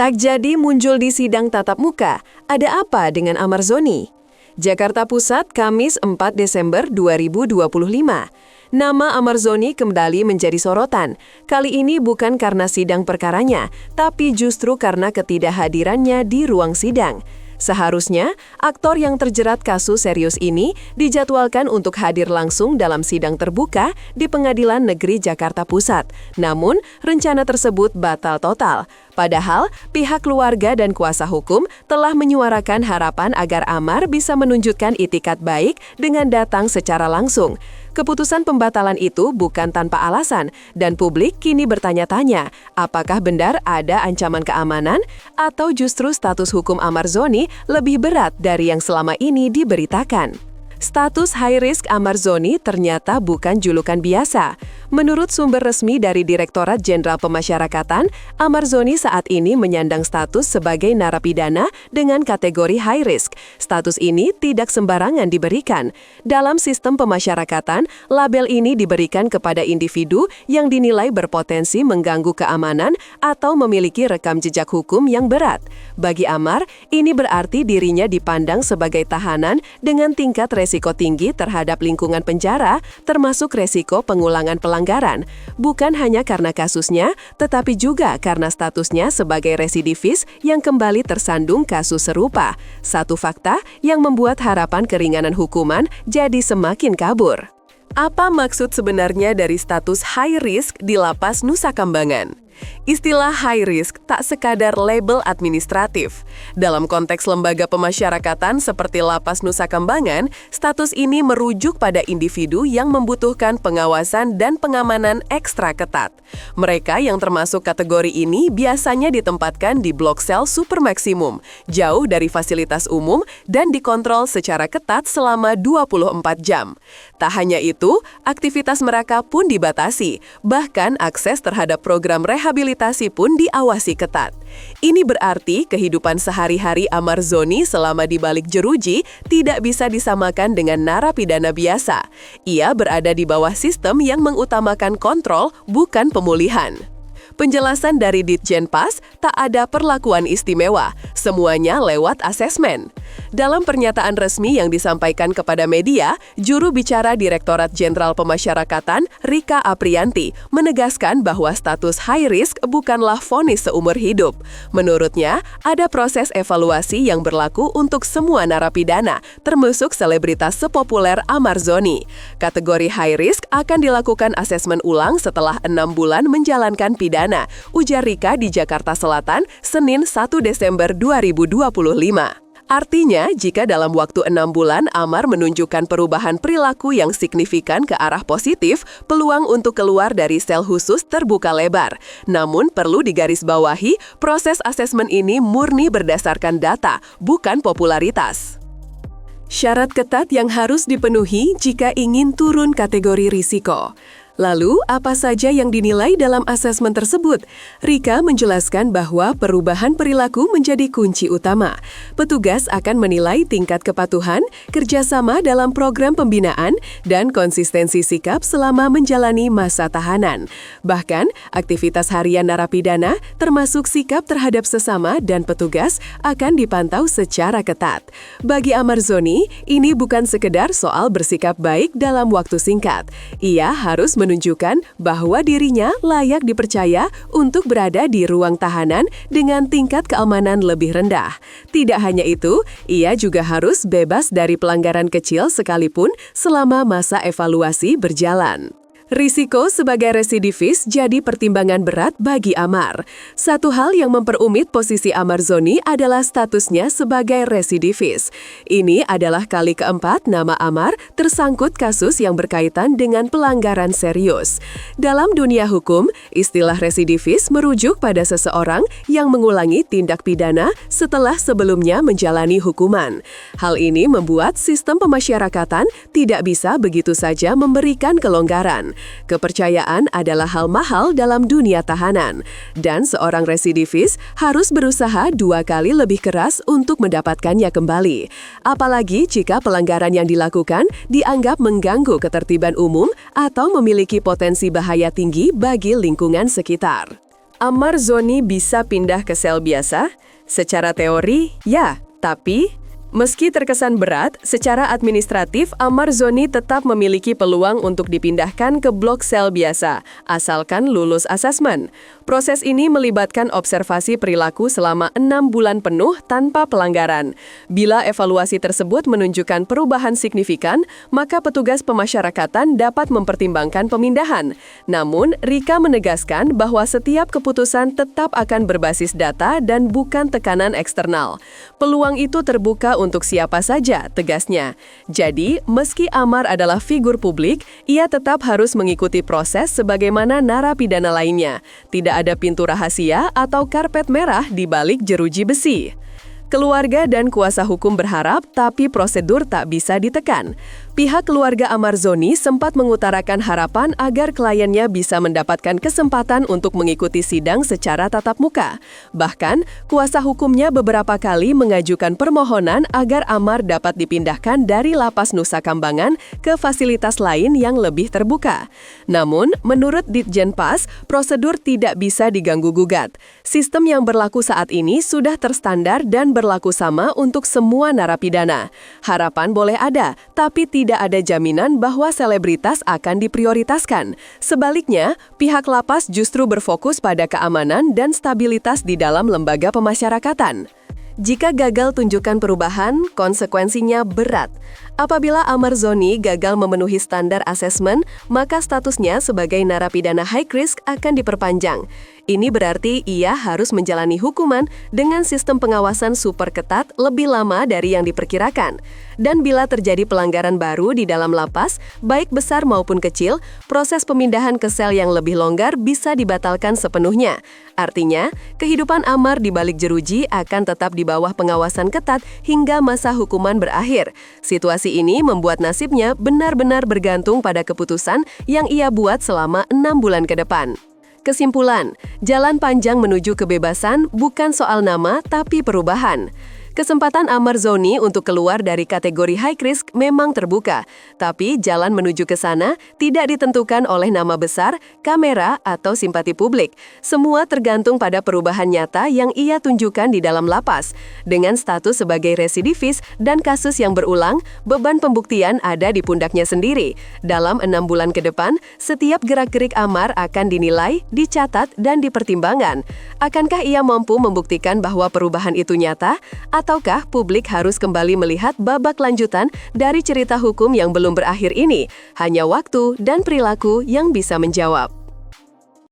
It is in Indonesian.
Tak jadi muncul di sidang tatap muka, ada apa dengan Amar Zoni? Jakarta Pusat, Kamis 4 Desember 2025. Nama Amar Zoni kembali menjadi sorotan. Kali ini bukan karena sidang perkaranya, tapi justru karena ketidakhadirannya di ruang sidang. Seharusnya, aktor yang terjerat kasus serius ini dijadwalkan untuk hadir langsung dalam sidang terbuka di Pengadilan Negeri Jakarta Pusat. Namun, rencana tersebut batal total. Padahal, pihak keluarga dan kuasa hukum telah menyuarakan harapan agar Amar bisa menunjukkan itikat baik dengan datang secara langsung. Keputusan pembatalan itu bukan tanpa alasan, dan publik kini bertanya-tanya, apakah benar ada ancaman keamanan atau justru status hukum Amar Zoni lebih berat dari yang selama ini diberitakan. Status high risk Amar Zoni ternyata bukan julukan biasa. Menurut sumber resmi dari Direktorat Jenderal Pemasyarakatan, Amar Zoni saat ini menyandang status sebagai narapidana dengan kategori high risk. Status ini tidak sembarangan diberikan. Dalam sistem pemasyarakatan, label ini diberikan kepada individu yang dinilai berpotensi mengganggu keamanan atau memiliki rekam jejak hukum yang berat. Bagi Amar, ini berarti dirinya dipandang sebagai tahanan dengan tingkat resiko tinggi terhadap lingkungan penjara, termasuk resiko pengulangan pelanggaran, bukan hanya karena kasusnya, tetapi juga karena statusnya sebagai residivis yang kembali tersandung kasus serupa. Satu fakta yang membuat harapan keringanan hukuman jadi semakin kabur. Apa maksud sebenarnya dari status high risk di Lapas Nusa Kambangan? Istilah high risk tak sekadar label administratif. Dalam konteks lembaga pemasyarakatan seperti Lapas Nusa Kambangan, status ini merujuk pada individu yang membutuhkan pengawasan dan pengamanan ekstra ketat. Mereka yang termasuk kategori ini biasanya ditempatkan di blok sel super maksimum, jauh dari fasilitas umum dan dikontrol secara ketat selama 24 jam. Tak hanya itu, aktivitas mereka pun dibatasi, bahkan akses terhadap program rehabilitasi pun diawasi ketat. Ini berarti kehidupan sehari-hari Amar Zoni selama di balik jeruji tidak bisa disamakan dengan narapidana biasa. Ia berada di bawah sistem yang mengutamakan kontrol, bukan pemulihan. Penjelasan dari Ditjenpas, tak ada perlakuan istimewa, semuanya lewat asesmen. Dalam pernyataan resmi yang disampaikan kepada media, juru bicara Direktorat Jenderal Pemasyarakatan, Rika Aprianti, menegaskan bahwa status high risk bukanlah vonis seumur hidup. Menurutnya, ada proses evaluasi yang berlaku untuk semua narapidana, termasuk selebritas sepopuler Amar Zoni. Kategori high risk akan dilakukan asesmen ulang setelah 6 bulan menjalankan pidana, ujar Rika di Jakarta Selatan, Senin 1 Desember 2025. Artinya, jika dalam waktu 6 bulan Amar menunjukkan perubahan perilaku yang signifikan ke arah positif, peluang untuk keluar dari sel khusus terbuka lebar. Namun perlu digarisbawahi, proses asesmen ini murni berdasarkan data, bukan popularitas. Syarat ketat yang harus dipenuhi jika ingin turun kategori risiko. Lalu, apa saja yang dinilai dalam asesmen tersebut? Rika menjelaskan bahwa perubahan perilaku menjadi kunci utama. Petugas akan menilai tingkat kepatuhan, kerjasama dalam program pembinaan, dan konsistensi sikap selama menjalani masa tahanan. Bahkan, aktivitas harian narapidana, termasuk sikap terhadap sesama dan petugas, akan dipantau secara ketat. Bagi Amar Zoni, ini bukan sekedar soal bersikap baik dalam waktu singkat. Ia harus menunjukkan bahwa dirinya layak dipercaya untuk berada di ruang tahanan dengan tingkat keamanan lebih rendah. Tidak hanya itu, ia juga harus bebas dari pelanggaran kecil sekalipun selama masa evaluasi berjalan. Risiko sebagai residivis jadi pertimbangan berat bagi Amar. Satu hal yang memperumit posisi Amar Zoni adalah statusnya sebagai residivis. Ini adalah kali keempat nama Amar tersangkut kasus yang berkaitan dengan pelanggaran serius. Dalam dunia hukum, istilah residivis merujuk pada seseorang yang mengulangi tindak pidana setelah sebelumnya menjalani hukuman. Hal ini membuat sistem pemasyarakatan tidak bisa begitu saja memberikan kelonggaran. Kepercayaan adalah hal mahal dalam dunia tahanan, dan seorang residivis harus berusaha 2 kali lebih keras untuk mendapatkannya kembali. Apalagi jika pelanggaran yang dilakukan dianggap mengganggu ketertiban umum atau memiliki potensi bahaya tinggi bagi lingkungan sekitar. Amar Zoni bisa pindah ke sel biasa? Secara teori, ya. Tapi, meski terkesan berat, secara administratif Amar Zoni tetap memiliki peluang untuk dipindahkan ke blok sel biasa, asalkan lulus asesmen. Proses ini melibatkan observasi perilaku selama 6 bulan penuh tanpa pelanggaran. Bila evaluasi tersebut menunjukkan perubahan signifikan, maka petugas pemasyarakatan dapat mempertimbangkan pemindahan. Namun, Rika menegaskan bahwa setiap keputusan tetap akan berbasis data dan bukan tekanan eksternal. Peluang itu terbuka untuk siapa saja, tegasnya. Jadi, meski Amar adalah figur publik, ia tetap harus mengikuti proses sebagaimana narapidana lainnya. Tidak ada pintu rahasia atau karpet merah di balik jeruji besi. Keluarga dan kuasa hukum berharap, tapi prosedur tak bisa ditekan. Pihak keluarga Amar Zoni sempat mengutarakan harapan agar kliennya bisa mendapatkan kesempatan untuk mengikuti sidang secara tatap muka. Bahkan, kuasa hukumnya beberapa kali mengajukan permohonan agar Amar dapat dipindahkan dari Lapas Nusa Kambangan ke fasilitas lain yang lebih terbuka. Namun, menurut Ditjen Pas, prosedur tidak bisa diganggu-gugat. Sistem yang berlaku saat ini sudah terstandar dan berlaku sama untuk semua narapidana. Harapan boleh ada, tapi tidak ada jaminan bahwa selebritas akan diprioritaskan. Sebaliknya, pihak lapas justru berfokus pada keamanan dan stabilitas di dalam lembaga pemasyarakatan. Jika gagal tunjukkan perubahan, konsekuensinya berat. Apabila Amar Zoni gagal memenuhi standar asesmen, maka statusnya sebagai narapidana high risk akan diperpanjang. Ini berarti ia harus menjalani hukuman dengan sistem pengawasan super ketat lebih lama dari yang diperkirakan. Dan bila terjadi pelanggaran baru di dalam lapas, baik besar maupun kecil, proses pemindahan ke sel yang lebih longgar bisa dibatalkan sepenuhnya. Artinya, kehidupan Amar di balik jeruji akan tetap di bawah pengawasan ketat hingga masa hukuman berakhir. Situasi ini membuat nasibnya benar-benar bergantung pada keputusan yang ia buat selama 6 bulan ke depan. Kesimpulan, jalan panjang menuju kebebasan bukan soal nama tapi perubahan. Kesempatan Amar Zoni untuk keluar dari kategori high risk memang terbuka, tapi jalan menuju ke sana tidak ditentukan oleh nama besar, kamera, atau simpati publik. Semua tergantung pada perubahan nyata yang ia tunjukkan di dalam lapas. Dengan status sebagai residivis dan kasus yang berulang, beban pembuktian ada di pundaknya sendiri. Dalam 6 bulan ke depan, setiap gerak-gerik Amar akan dinilai, dicatat, dan dipertimbangkan. Akankah ia mampu membuktikan bahwa perubahan itu nyata? Ataukah publik harus kembali melihat babak lanjutan dari cerita hukum yang belum berakhir ini? Hanya waktu dan perilaku yang bisa menjawab.